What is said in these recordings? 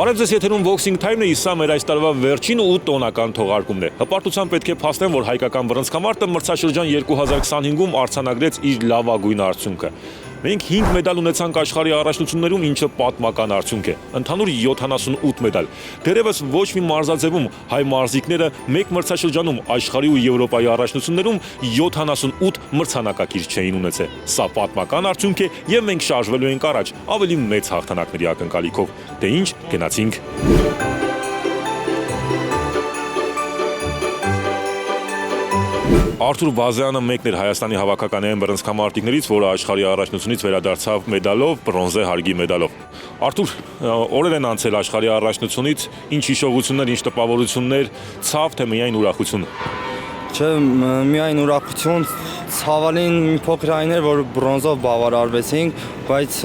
Բարև ձեզ եթերում Boxing Time-ն է, սա մեր այս տարվա վերջին ու տոնական թողարկումն է։ Հպարտությամբ պետք է փաստեմ, որ հայկական բռնցքամարտը մրցաշրջան 2025-ում արձանագրեց իր լավագույն արդյունքը։ Մենք 5 մեդալ ունեցանք աշխարհի առաջնություններում, ինչը պատմական արդյունք է։ Ընդհանուր 78 մեդալ։ Դեռևս ոչ մի մարզաձևում հայ մարզիկները մեկ մրցաշրջանում աշխարհի ու Եվրոպայի առաջնություններում 78 մրցանակակիր չէին ունեցել։ Սա պատմական արդյունք է եւ մենք շարժվելու ենք առաջ ավելի մեծ հաղթանակների ակնկալիքով։ Դե ինչ, գնացինք։ Արթուր Բազյանը մեկն էր Հայաստանի հավաքականային բռնցքամարտիկներից, որը աշխարհի առաջնությունից վերադարձավ մեդալով, բրոնզե հարգի մեդալով։ Արթուր, օրեր են անցել աշխարհի առաջնությունից, ինչ հիշողություններ, ինչ տպավորություններ, ցավ թե միայն ուրախություն։ Չէ, միայն ուրախություն, ցավալին մի փոքր այն էր, որ բրոնզով բավարարվեցինք, բայց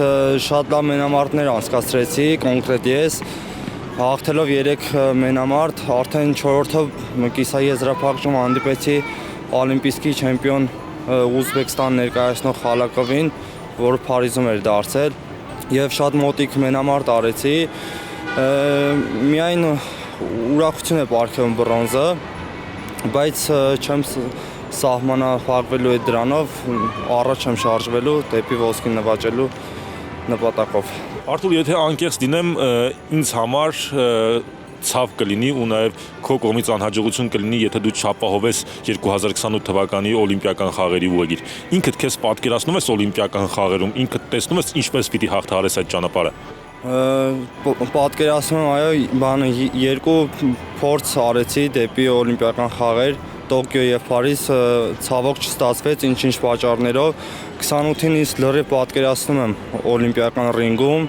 շատ լավ մենամարտներ անցկացրեցի, կոնկրետ ես հաղթելով 3 մենամարտ, արդեն 4-րդը կիսաեզրափակում հանդիպեցի Օլիմպիական չեմպիոն Ուզբեկստան ներկայացնող Խալակովին, որը Փարիզում էր դարձել, եւ շատ մոտիկ մենամարտ արեցի։ Միայն ուրախություն է պարգևում բրոնզը, բայց չեմ սահմանափակվելու այդ դրանով, առաջ եմ շարժվելու դեպի ոսկի նվաճելու նպատակով։ Արթուր, եթե անկեղծ դինեմ, ինձ համար ցավ կլինի ու նաև քո կողմից անհաջողություն կլինի, եթե դու չապահովես 2028 թվականի օլիմպիական խաղերի ուղեգիր։ Ինքդ քեզ պատկերացնում ես օլիմպիական խաղերում, ինքդ տեսնում ես ինչպես պիտի հաղթահարես այդ ճանապարհը։ Պատկերացնում եմ, այո, երկու փորձ արեցի դեպի օլիմպիական խաղեր, Տոկիո եւ Փարիզ, ցավոք չստացվեց ինչ-ինչ պատճառներով։ 28-ին իսկ լրիվ պատկերացնում եմ օլիմպիական ռինգում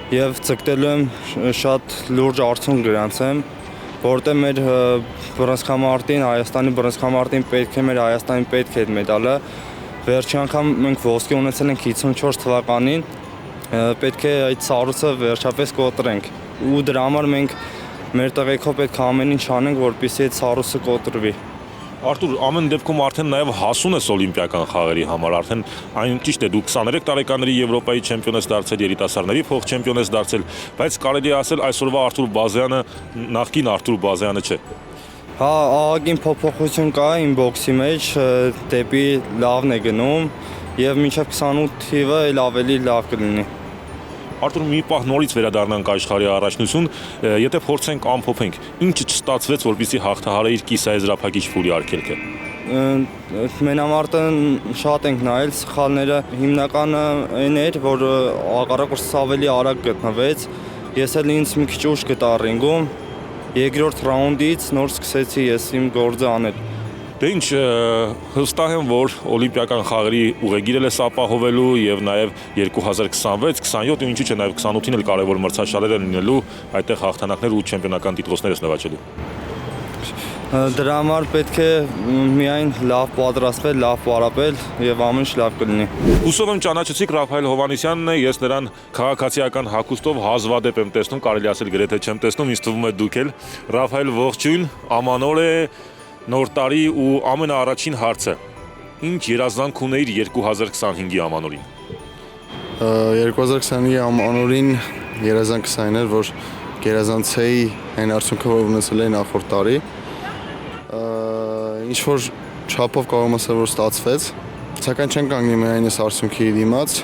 եւ ցկտելու եմ շատ լուրջ արդյունք գրանցեմ, որտեղ մեր բռնցքամարտին, Հայաստանի բռնցքամարտին պետք է մեր Հայաստանին պետք է այդ մեդալը։ Վերջի անգամ մենք ոսկի ունեցել ենք 54 թվականին, պետք է այդ սառույցը վերջապես կոտրենք։ Ու դրա համար մենք մեր տղեկով պետք է ամեն ինչ անենք, որպեսզի այդ սառույցը կոտրվի։ Արթուր, ամեն դեպքում արդեն նաև հասուն ես օլիմպիական խաղերի համար, արդեն այն ճիշտ է, դու 23 տարեկանների Եվրոպայի չեմպիոն ես դարձել, երիտասարդների փոխ չեմպիոն ես դարձել, բայց կարելի է ասել այսօրվա Արթուր Բազյանը նախկին Արթուր Բազյանը չէ։ Հա, ահագին փոփոխություն կա իմ բոքսի մեջ, դեպի լավն է գնում եւ մինչեւ 28 թիվը էլ ավելի լավ կլինի։ Արթուր, մի պահ նորից վերադառնանք աշխարհի առաջնություն, եթե փորձենք ամփոփենք, ինչը չստացվեց, որպեսզի հաղթահարեիր կիսաեզրափակիչ փուլի արգելքը։ Մենամարտը շատ ենք նայել, սխալները հիմնականը այն էր, որ հակառակորդս ավելի արագ գտնվեց։ Ես էլ ինձ մի քիչ ուշ գտա ռինգում, երկրորդ ռաունդից նոր սկսեցի ես իմ գործը անել։ Դե ինչ, հստակ եմ, որ օլիմպիական խաղերի ուղեգիրը ես ապահովելու եւ նաեւ 2026, 27 ու ինչու՞ չէ նաեւ 28-ին էլ կարեւոր մրցաշարեր են լինելու, այդտեղ հաղթանակներ ու չեմպիոնական տիտղոսներ ես նվաճելու։ Դրա համար պետք է միայն լավ պատրաստվել, լավ պարապել եւ ամեն ինչ լավ կլինի։ Հուսով եմ ճանաչեցիք Ռաֆայել Հովհաննիսյանն է, ես նրան քաղաքացիական հագուստով հազվադեպ եմ տեսնում, կարելի ասել գրեթե չեմ տեսնում, ինձ թվում է դուք էլ։ Ռաֆայել, ողջույն, ամանոր է, նոր տարի ու ամենաառաջին հարցը։ Ինչ երազանք ունեիր 2025-ի ամանորին։ 2025-ի ամանորին երազանքս այն էր, որ գերազանցեի այն արդյունքը, որ ունեցել էի նախորդ տարի։ Ինչ որ չափով կարող եմ ասել, որ ստացվեց, սակայն չեն կանգնի միայն այս արդյունքի դիմաց,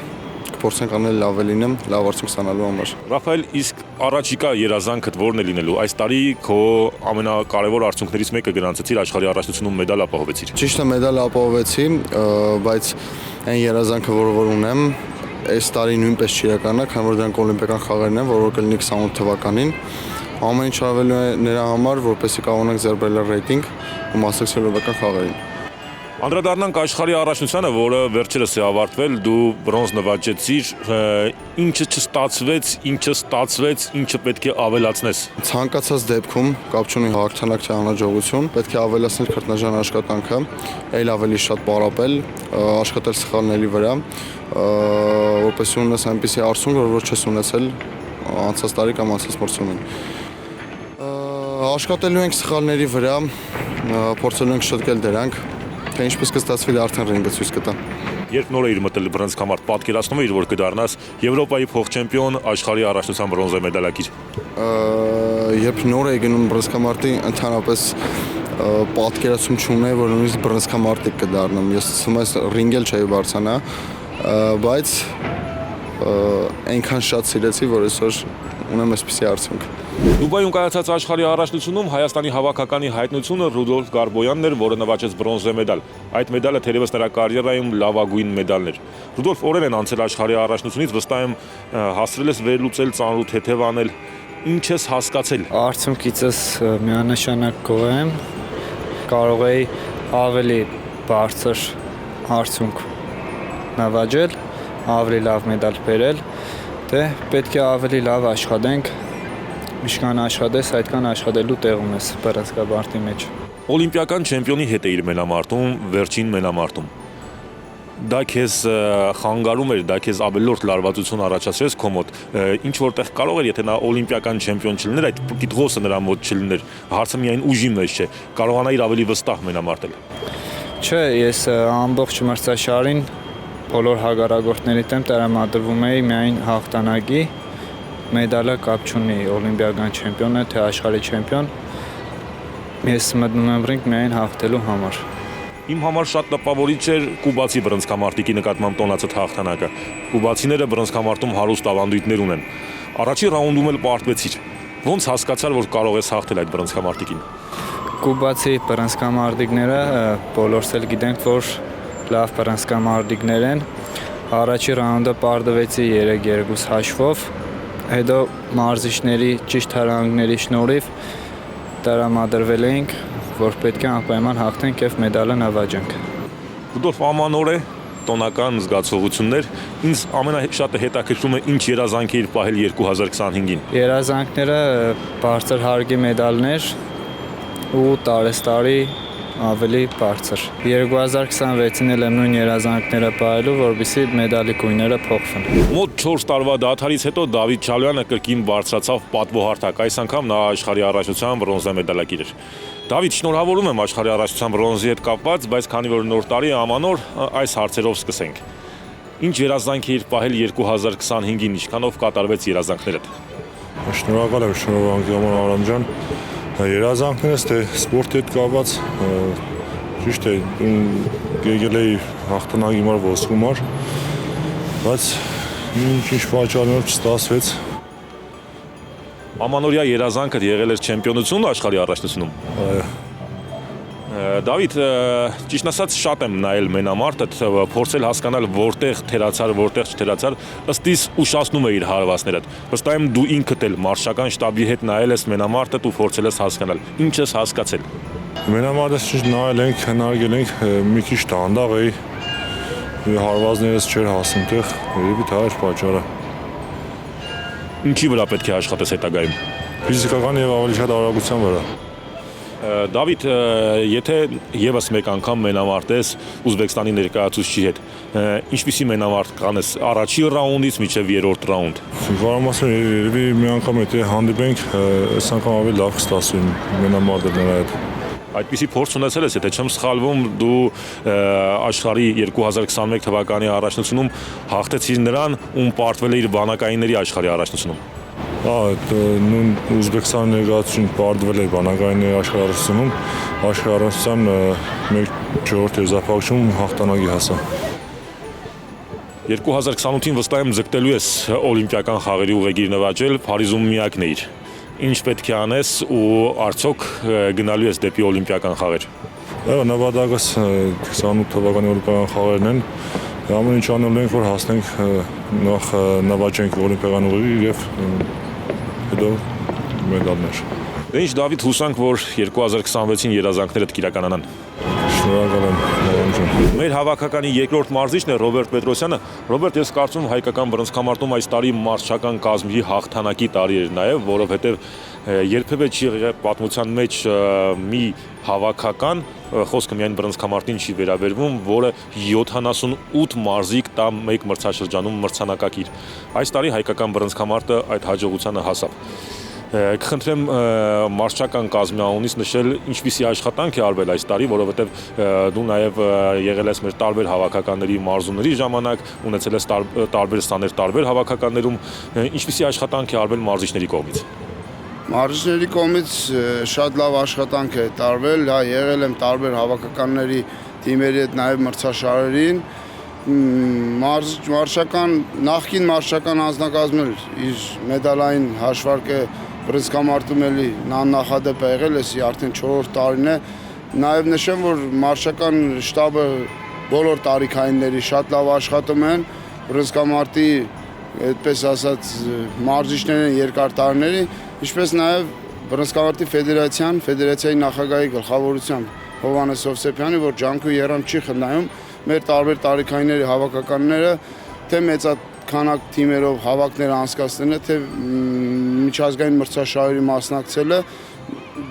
կփորձենք անել լավ լինեմ, լավ արդյունք ստանալու համար։ Ռաֆայել, իսկ առաջիկա երազանքդ ո՞րն է լինելու։ Այս տարի քո ամենակարևոր արդյունքներից մեկը գրանցեցիր, աշխարհի առաջնությունում մեդալ ապահովեցիր։ Ճիշտ է, մեդալ ապահովեցի, բայց այն երազանքը, որ ունեմ, այս տարի նույնպես չիրականա, քանի որ դրանք օլիմպիական խաղերն են, որ կլինի 28 թվականին։ Ամեն ինչ արվելու է նրա համար, որպեսզի կարողանանք ձեռք բերել ռեյտինգ ու մասնակցել օլիմպիական խաղերին։ Անդրադառնանք աշխարհի առաջնությանը, որը վերջերս է ավարտվել, դու բրոնզ նվաճեցիր, ինչը չստացվեց, ինչը ստացվեց, ինչը պետք է ավելացնես։ Ցանկացած դեպքում, կապ չունի հաղթանակ թե անհաջողություն, պետք է ավելացնել քրտնաժան աշխատանքը, այլ ավելի շատ պարապել, աշխատել սխալների վրա, որպեսզի ունես այնպիսի արդյունք, որ չես ունեցել անցած տարի կամ անցած մրցումին։ Աշխատելու ենք սխալների վրա, փորձելու ենք շտկել դրանք, թե ինչպես կստացվի արդեն ռինգը ցույց կտա։ Երբ նոր էիր մտել բռնցքամարտ, պատկերացնում էիր, որ կդառնաս Եվրոպայի փոխ-չեմպիոն, աշխարհի առաջնության բրոնզե մեդալակիր։ Երբ նոր էի գնում բռնցքամարտի, ընդհանրապես պատկերացում չունեի, որ նույնիսկ բռնցքամարտիկ կդառնամ։ Ես ցույց ես ռինգել չէի բարձանա, բայց այնքան շատ սիրեցի, որ այսօր ունեմ այսպիսի արդյունք։ Դուբայում կայացած աշխարհի առաջնությունում Հայաստանի հավաքականի հայտնությունը Ռուդոլֆ Գարբոյանն էր, որը նվաճեց բրոնզե մեդալ։ Այդ մեդալը թերևս նրա կարիերայում լավագույն մեդալն էր։ Ռուդոլֆ, օրեր են անցել աշխարհի առաջնությունից, վստահ եմ հասցրել ես վերլուծել, ծանրու թեթև անել։ Ինչ ես հասկացել։ Արդյունքիցս միանշանակ գոհ եմ։ Կարող էի ավելի բարձր արդյունք նվաճել, ավելի լավ մեդալ բերել, դե պետք է ավելի լավ աշխատենք, ինչքան աշխատես, այդքան աշխատելու տեղում ես բռնցքամարտի մեջ։ Օլիմպիական չեմպիոնի հետ էիր մենամարտում, վերջին մենամարտում։ Դա քեզ խանգարում էր, դա քեզ ավելորդ լարվածություն առաջացրեց քո մոտ։ Ինչ որտեղ կարող էր, եթե նա օլիմպիական չեմպիոն չլիներ, այդ պիտղոսը նրա մոտ չլիներ։ Հարցը միայն ուժի մեջ չէ։ Կարողանայիր ավելի վստահ մենամարտել։ Չէ, ես ամբողջ մրցաշարին բոլոր հագարագործների դեմ տրամադրվում էի միայն հաղթանակի, մեդալը կապ չունի օլիմպիական չեմպիոն է, թե աշխարհի չեմպիոն։ Ես մտնում եմ ռինգ միայն հաղթելու համար։ Իմ համար շատ տպավորիչ էր կուբացի բռնցքամարտիկի նկատմամբ տոնացած հաղթանակը։ Կուբացիները բռնցքամարտում հարուստ ավանդույթներ ունեն։ Առաջի ռաունդում էլ պարտվեցիր։ Ոնց հասկացար, որ կարող ես հաղթել այդ բռնցքամարտիկին։ Կուբացի բռնցքամարտիկները բոլորս էլ գիտենք, որ լավ բռնցքամարտիկներ են։ Առաջի ռաունդը պարտվեցի 3-2 հաշվով, հետո մարզիչների ճիշտ հրահանգների շնորհիվ տրամադրվել էինք, որ պետք է անպայման հաղթենք եւ մեդալը նվաճենք։ Ռուդոլֆ, ամանոր է, տոնական զգացողություններ։ Ինձ ամենաշատը հետաքրքրում է ինչ երազանք էիր պահել 2025-ին։ Երազանքները բարձր հարգի մեդալներ ու տարեստարի ավելի բարձր։ 2026-ին էլ եմ նույն երազանքները պահելու, որովհետեւ մեդալի գույները փոխվեն։ Մոտ 4 տարվա դադարից հետո Դավիթ Չալոյանը կրկին բարձրացավ պատվոհարթակ։ Այս անգամ նա աշխարհի առաջնության բրոնզե մեդալակիր էր։ Դավիթ, շնորհավորում եմ աշխարհի առաջնության բրոնզի հետ կապված, բայց քանի որ նոր տարի է ամանոր, այս հարցերով սկսենք։ Ինչ երազանք էիր պահել 2025-ին, ինչքանով կատարվեց երազանքներդ։ Շնորհակալ եմ շնորհավորանքի համար Արամ ջան։ Երազանքներս թե սպորտի հետ կապված ճիշտ է եկել էի հաղթանակի համար ոսկու համար, բայց ինչ պատճառներով չստացվեց։ Ամանորյա երազանքդ եղել էր չեմպիոնություն աշխարհի առաջնությունում։ Այո։ Դավիթ, ճիշտ ասած շատ եմ նայել մենամարտը, փորձել հասկանալ որտեղ թերացար, որտեղ չթերացար, ըստ իս ուշացնում է իր հարվածներդ։ Վստահ եմ դու ինքդ էլ մարշական շտաբի հետ նայել ես մենամարտը ու փորձել ես հասկանալ։ Ինչ ես հասկացել։ Մենամարտը նայել ենք, հնարել ենք, մի քիչ դանդաղ էի, հարվածներս չէր հասնում տեղ, երևի դա էր պատճառը։ Ինչի վրա պետք է աշխատես հետագայում։ Ֆիզիկական եւ ավելի շատ արագության վրա։ Դավիթ, եթե եւս մեկ անգամ մենամարտես Ուզբեկստանի ներկայացուցչի հետ, ինչպիսի մենամարտ կանես առաջի ռաունդից մինչև երրորդ ռաունդ։ Կարամ ասեմ, երևի մի անգամ եթե հանդիպենք, այս անգամ ավելի լավ կստացվի մենամարտը նրա հետ։ Այդպիսի փորձ ունեցել ես, եթե չեմ սխալվում, դու աշխարհի 2021 թվականի առաջնությունում հաղթեցիր նրան, ում պարտվել էր բանակայինների աշխարհի առաջնությունում։ Նույն Ուզբեկստանի ներկայացուցիչին պարտվել է բանակայինների աշխարհարարությունում, աշխարհարարության 1/4 եզրափակում հաղթանակի հասա։ 2028-ին վստահ եմ ձգտելու ես օլիմպիական խաղերի ուղեգիր նվաճել, Փարիզում միակն էիր։ Ինչ պետք է անես ու արդյոք գնալու ես դեպի օլիմպիական խաղեր։ Այո, նպատակս 28 թվականի օլիմպիական խաղերն են։ Ամեն ինչ անելու ենք, որ հասնենք նախ նվաճենք օլիմպիական ուղեգիր եւ հետո մեդալներ։ Ինչ Դավիթ, հուսանք, որ 2026-ին երազանքներդ կիրականանան։ Շնորհակալ եմ, Արամ ջան։ Մեր հավաքականի երկրորդ մարզիչն է Ռոբերտ Պետրոսյանը։ Ռոբերտ, ես կարծում հայկական բռնցքամարտում այս տարի մարզչական կազմի հաղթանակի տարի էր նաև, որովհետև երբևէ չի եղել պատմության մեջ մի հավաքական, խոսքը միայն բռնցքամարտին չի վերաբերվում, որը 78 մարզիկ տա մեկ մրցաշրջանում մրցանակակիր։ Այս տարի հայկական բռնցքամարտը այդ հաջողությանը հասավ։ Կխնդրեմ մարշչական կազմի անունից նշել ինչպիսի աշխատանք է արվել այս տարի, որովհետև դու նաև եղել ես մեր տարբեր հավաքականների մարզումների ժամանակ, ունեցել ես տարբեր սաներ տարբեր հավաքականներում, ինչպիսի աշխատանք է արվել մարզիչների կողմից։ Մարզիչների կողմից շատ լավ աշխատանք է տարվել, հա, եղել եմ տարբեր հավաքականների թիմերի հետ նաև մրցաշարերին։ Նախկին մարզչական անձնակազմն իր մեդալային հաշվարկը բռնցքամարտում էլի նախադեպ է եղել, էսի արդեն 4-րդ տարին է։ Նաև նշեմ, որ մարզչական շտաբը բոլոր տարիքայինների շատ լավ աշխատում են, բռնցքամարտի այդպես ասած մարզիչներ են երկար տարիների, ինչպես նաև բռնցքամարտի ֆեդերացիայի նախագահի գլխավորությամբ Հովհաննես Հովսեփյանի, որ ջանք ու երամ չի խնայում մեր տարբեր տարիքայինների հավաքականները, թե մեծաքանակ թիմերով հավաքներ անցկացնելը, թե միջազգային մրցաշարերի մասնակցելը,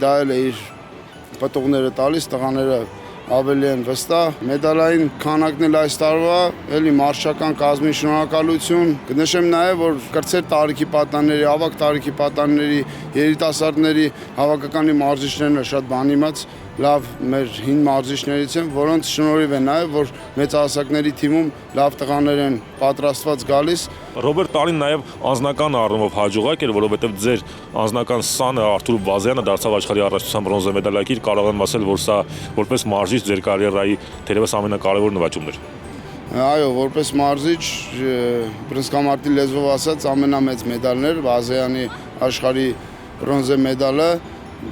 դա էլ է իր պտուղները տալիս, տղաները ավելի են վստահ։ Մեդալային քանակն էլ այս տարվա, էլի մարզչական կազմին շնորհակալություն։ Կնշեմ նաև, որ կրտսեր տարիքի պատանների, ավագ տարիքի պատանների, երիտասարդների հավաքականի մարզիչներն շատ բան իմաց, լավ մեր հին մարզիչներից են, որոնց շնորհիվ է նաև, որ մեծահասակների թիմում լավ տղաներ են պատրաստված գալիս։ Ռոբերտ տարին նաև անձնական առումով հաջողակ էր, որովհետև ձեր անձնական սանը Արթուր Բազյանը դարձավ աշխարհի առաջնության բրոնզե մեդալակիր, կարող եմ ասել, որ սա որպես մարզիչ ձեր կարիերայի թերևս ամենակարևոր նվաճումն էր։ Այո, որպես մարզիչ բռնցքամարտի լեզվով ասած ամենամեծ մեդալներ, Բազյանի աշխարհի բրոնզե մեդալը,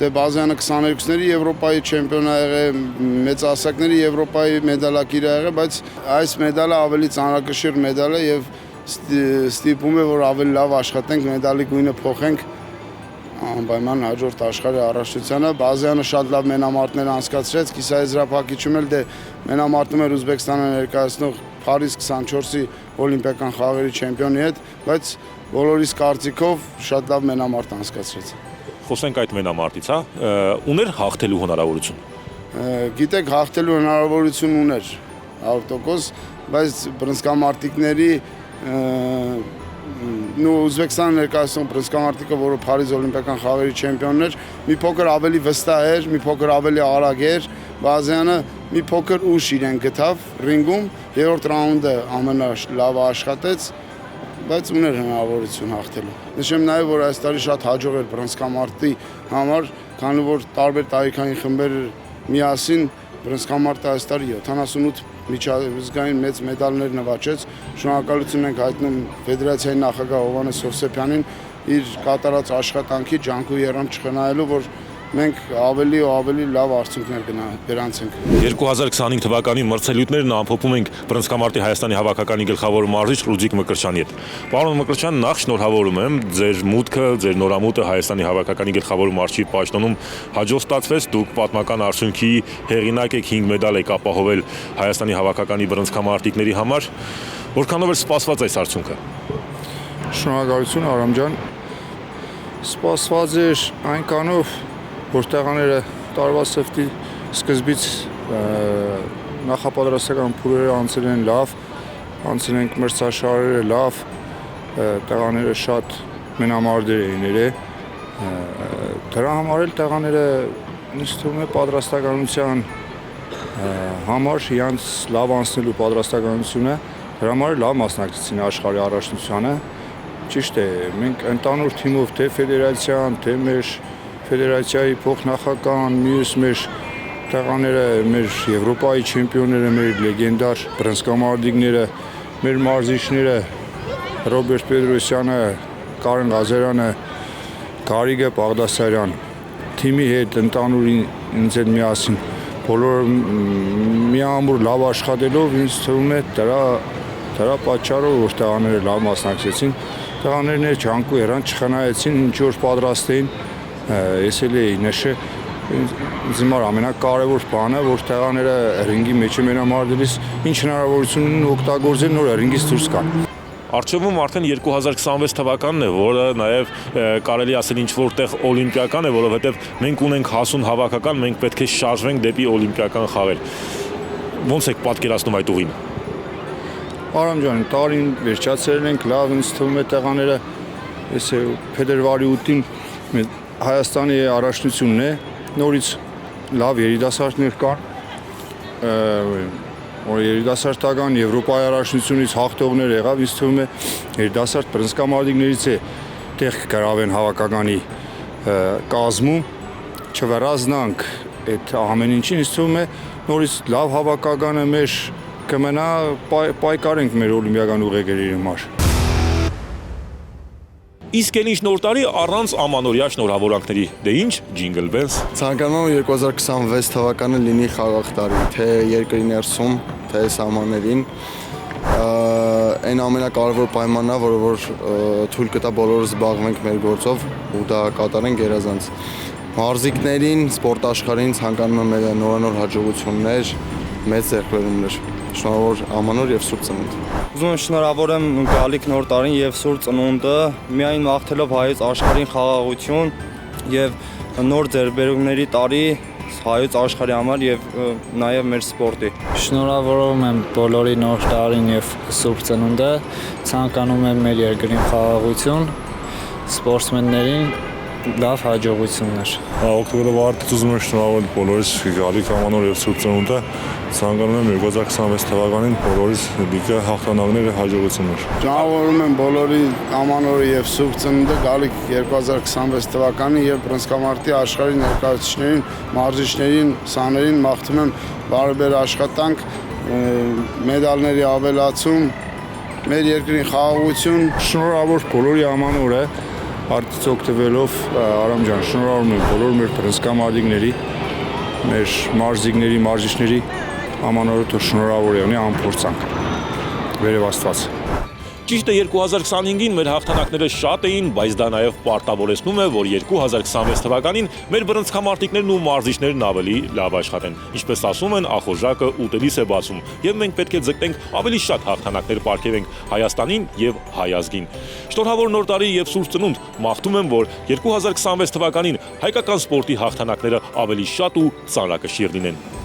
դե Բազյանը 22-ների Եվրոպայի չեմպիոն է եղել, մեծահասակների Եվրոպայի մեդալակիր է եղել, բայց այս մեդալը ավելի ծանրակշիռ մեդալ է եւ ստիպում է, որ ավելի լավ աշխատենք, մեդալի գույնը փոխենք անպայման հաջորդ աշխարհի առաջնությանը։ Բազյանը շատ լավ մենամարտներ անցկացրեց, կիսաեզրափակիչում էլ դե մենամարտում էր Ուզբեկստանը ներկայացնող Փարիզ 24-ի օլիմպիական խաղերի չեմպիոնի հետ, բայց բոլորիս կարծիքով շատ լավ մենամարտ անցկացրեց։ Խոսենք այդ մենամարտից, հա, ուներ հաղթելու հնարավորություն։ Գիտեք, հաղթելու հնարավորություն ուներ 100%, բայց բռնցքամարտիկների Ուզբեկստանը ներկայացնող բռնցքամարտիկը, որը Փարիզ օլիմպիական խաղերի չեմպիոնն էր, մի փոքր ավելի վստահ էր, մի փոքր ավելի արագ էր, Բազյանը մի փոքր ուշ իրեն գտավ ռինգում, երրորդ ռաունդը ամենալավը աշխատեց, բայց ուներ հնարավորություն հաղթելու։ Նշեմ նաև, որ այս տարի շատ հաջող էր բռնցքամարտի համար, քանի որ տարբեր տարիքային խմբեր միասին բռնցքամարտը այս տարի 78 միջազգային մեծ մեդալներ նվաճեց։ Շնորհակալություն ենք հայտնում ֆեդերացիայի նախագահ Հովհաննես Հովսեփյանին իր կատարած աշխատանքի ջանք ու երամ չխնայելու, որ մենք ավելի ու ավելի լավ արդյունքներ գրանցենք։ 2025 թվականի մրցելույթներն ամփոփում ենք բռնցքամարտի Հայաստանի հավաքականի գլխավոր մարզիչ Ռուդիկ Մկրտչյանի հետ։ Պարոն Մկրտչյան, նախ շնորհավորում եմ ձեր մուտքը, ձեր նորամուտը Հայաստանի հավաքականի գլխավոր մարզչի պաշտոնում հաջող ստացվեց, դուք պատմական արդյունքի հեղինակ եք, 5 մեդալ եք ապահովել Հայաստանի հավաքականի բռնցքամարտիկների համար։ Որքանով էր սպասված այս արդյունքը։ Շնորհակալություն Արամ ջան։ Սպասված էր այնքանով, որ տղաները տարվա սեֆտի սկզբից նախապատրաստական փուլերը անցել են լավ, անցել ենք մրցաշարերը լավ, տղաները շատ մենամարտեր էին եղել։ Դրա համար էլ տղաները ինձ թվում է պատրաստականության համար իրանց լավ անցնելու պատրաստականությունը, դրա համար լավ մասնակցեցին աշխարհի առաջնությանը։ Ճիշտ է, մենք ընդանուր թիմով թե ֆեդերացիան, թե մեր ֆեդերացիայի փոխնախագահան, մյուս մեր տղաները, մեր Եվրոպայի չեմպիոնները, մեր լեգենդար բռնցքամարտիկները, մեր մարզիչները Ռոբերտ Պետրոսյանը, Կարեն Ղազարյանը, Գարիգը Բաղդասարյան, թիմի հետ ընդանուր ինձ հետ միասին բոլոր միամուր լավ աշխատելով ինձ թվում է դրա պատճառով, որ տղաները լավ մասնակցեցին, տղաներն ջանք ու երան չխնայեցին, ինչ որ պատրաստ էին, ես էլ էի նշել, ինձ համար ամենակարևոր բանը, որ տղաները ռինգի մեջ մենամարտելիս ինչ հնարավորություն ունեն օգտագործել, նոր ռինգից դուրս գան։ Արժևում արդեն 2026 թվականն է, որը նաև կարելի ասել ինչ որտեղ օլիմպիական է, որովհետև մենք ունենք հասուն հավաքական, մենք պետք է շարժվենք դեպի օլիմպիական խաղեր։ Ոնց եք պատկերացնում այդ ուղին։ Արամ ջան, տարին վերջացրել ենք, լավ ինձ թվում է տղաները, ես փետրվարի 8-ին Հայաստանի առաջնությունն է, նորից լավ երիտասարդներ կան, որ երիտասարդական Եվրոպայի առաջնությունից հաղթողներ եղավ, ինձ թվում է երիտասարդ բռնցքամարտիկներից է տեղ կգրավեն հավաքականի կազմում, չվրաձնանք այդ ամեն ինչին, ինձ թվում է նորից լավ հավաքականը մեր կմնա, պայքարենք մեր օլիմպիական ուղեգրերի համար։ Իսկ էլ ինչ նոր տարի առանց ամանորյա շնորհավորանքների, դե ինչ ջինգլ բելս։ Ցանկանում եմ 2026 թվականը լինի խաղաղ տարի, թե երկրի ներսում, թե սահմաններին։ Այն ամենակարևոր պայմանն է, որ թույլ կտա բոլորս զբաղվենք մեր գործով ու դա կատարենք երազանց։ Մարզիկներին, սպորտ աշխարհին ցանկանում եմ նորանոր հաջողություններ, մեծ ձեռքբերումներ։ Շնորհավոր ամանոր եւ Սուրբ Ծնունդ։ Ուզում եմ շնորհավորեմ գալիք նոր տարին եւ Սուրբ Ծնունդը, միայն մաղթելով հայոց աշխարհին խաղաղություն եւ նոր ձեռքբերումների տարի հայոց աշխարհի համար եւ նաեւ մեր սպորտի։ Շնորհավորում եմ բոլորի նոր տարին եւ Սուրբ Ծնունդը, ցանկանում եմ մեր երկրին խաղաղություն, սպորտսմեններին լավ հաջողություններ։ Օգտոբերի վարտից ուզում եմ շնորհավորել բոլորիս գալիք ամանոր եւ Սուրբ Ծնունդը, ցանկանում եմ 2026 թվականին բոլորիս լիգա հաղթանակները հաջողություններ։ Շնորհավորում եմ բոլորի ամանորը եւ Սուրբ Ծնունդը գալիք 2026 թվականին եւ բռնցքամարտի աշխարհի ներկայացուցիչներին, մարզիչներին, սաներին մաղթում եմ բարեբեր աշխատանք, մեդալների ավելացում, մեր երկրին խաղաղություն։ Շնորհավոր բոլորի ամանորը Արտից օգտվելով Արամ ջան, շնորհավորում եմ բոլոր մեր բռնցքամարտիկների, մեր մարզիկների, մարզիչների ամանորը թող շնորհավոր եղնի անփորձանք։ Վերև Աստված։ Ճիշտ է 2025-ին մեր հաղթանակները շատ էին, բայց դա նաև պարտավորեցնում է, որ 2026 թվականին մեր բռնցքամարտիկներն ու մարզիչներն ավելի լավ աշխատեն։ Ինչպես ասում են, ախորժակը ուտելիս է բացում, եւ մենք պետք է ձգտենք ավելի շատ հաղթանակներ պարգևենք Հայաստանին եւ հայ ազգին։ Շնորհավոր նոր տարի եւ Սուրբ Ծնունդ, մաղթում եմ, որ 2026 թվականին հայկական սպորտի հաղթանակները ավելի շատ ու ծանրակշիռ լինեն։